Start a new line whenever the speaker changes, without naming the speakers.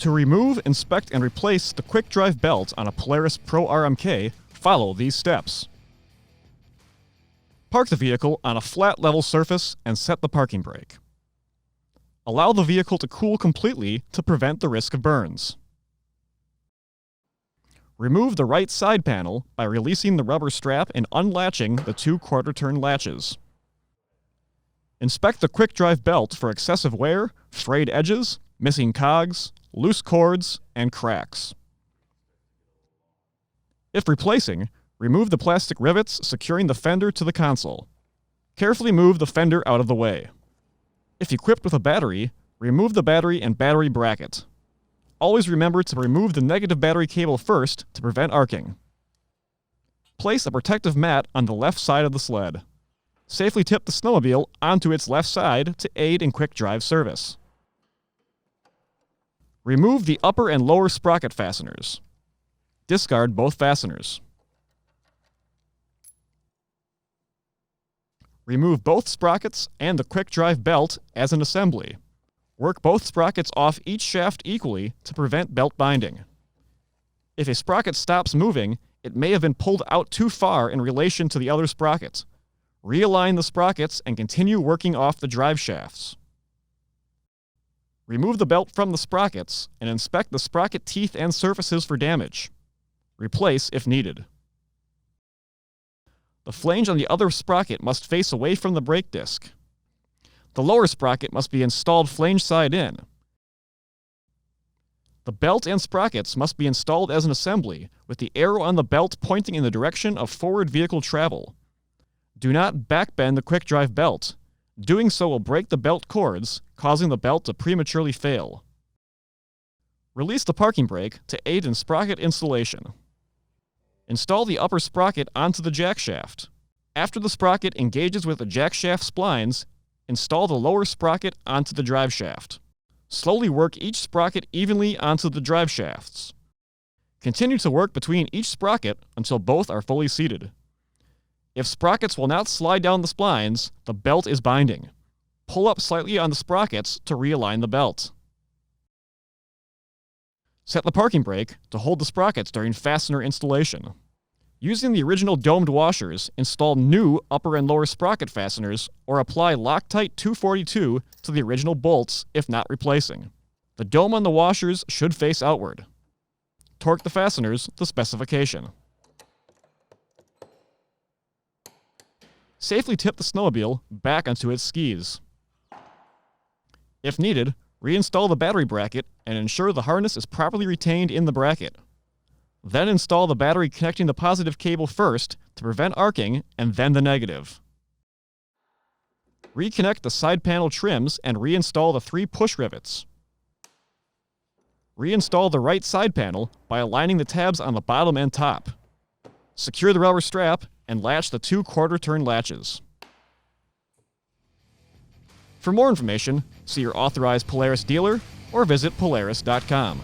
To remove, inspect, and replace the QuickDrive belt on a Polaris Pro-RMK, follow these steps. Park the vehicle on a flat level surface and set the parking brake. Allow the vehicle to cool completely to prevent the risk of burns. Remove the right side panel by releasing the rubber strap and unlatching the 2 quarter-turn latches. Inspect the QuickDrive belt for excessive wear, frayed edges, missing cogs, loose cords, and cracks. If replacing, remove the plastic rivets securing the fender to the console. Carefully move the fender out of the way. If equipped with a battery, remove the battery and battery bracket. Always remember to remove the negative battery cable first to prevent arcing. Place a protective mat on the left side of the sled. Safely tip the snowmobile onto its left side to aid in QuickDrive service. Remove the upper and lower sprocket fasteners. Discard both fasteners. Remove both sprockets and the QuickDrive belt as an assembly. Work both sprockets off each shaft equally to prevent belt binding. If a sprocket stops moving, it may have been pulled out too far in relation to the other sprocket. Realign the sprockets and continue working off the drive shafts. Remove the belt from the sprockets and inspect the sprocket teeth and surfaces for damage. Replace if needed. The flange on the other sprocket must face away from the brake disc. The lower sprocket must be installed flange side in. The belt and sprockets must be installed as an assembly, with the arrow on the belt pointing in the direction of forward vehicle travel. Do not backbend the QuickDrive belt. Doing so will break the belt cords, causing the belt to prematurely fail. Release the parking brake to aid in sprocket installation. Install the upper sprocket onto the jack shaft. After the sprocket engages with the jack shaft splines, install the lower sprocket onto the drive shaft. Slowly work each sprocket evenly onto the drive shafts. Continue to work between each sprocket until both are fully seated. If sprockets will not slide down the splines, the belt is binding. Pull up slightly on the sprockets to realign the belt. Set the parking brake to hold the sprockets during fastener installation. Using the original domed washers, install new upper and lower sprocket fasteners or apply Loctite 242 to the original bolts if not replacing. The dome on the washers should face outward. Torque the fasteners to specification. Safely tip the snowmobile back onto its skis. If needed, reinstall the battery bracket and ensure the harness is properly retained in the bracket. Then install the battery connecting the positive cable first to prevent arcing and then the negative. Reconnect the side panel trims and reinstall the 3 push rivets. Reinstall the right side panel by aligning the tabs on the bottom and top. Secure the rubber strap and latch the 2 quarter-turn latches. For more information, see your authorized Polaris dealer or visit Polaris.com.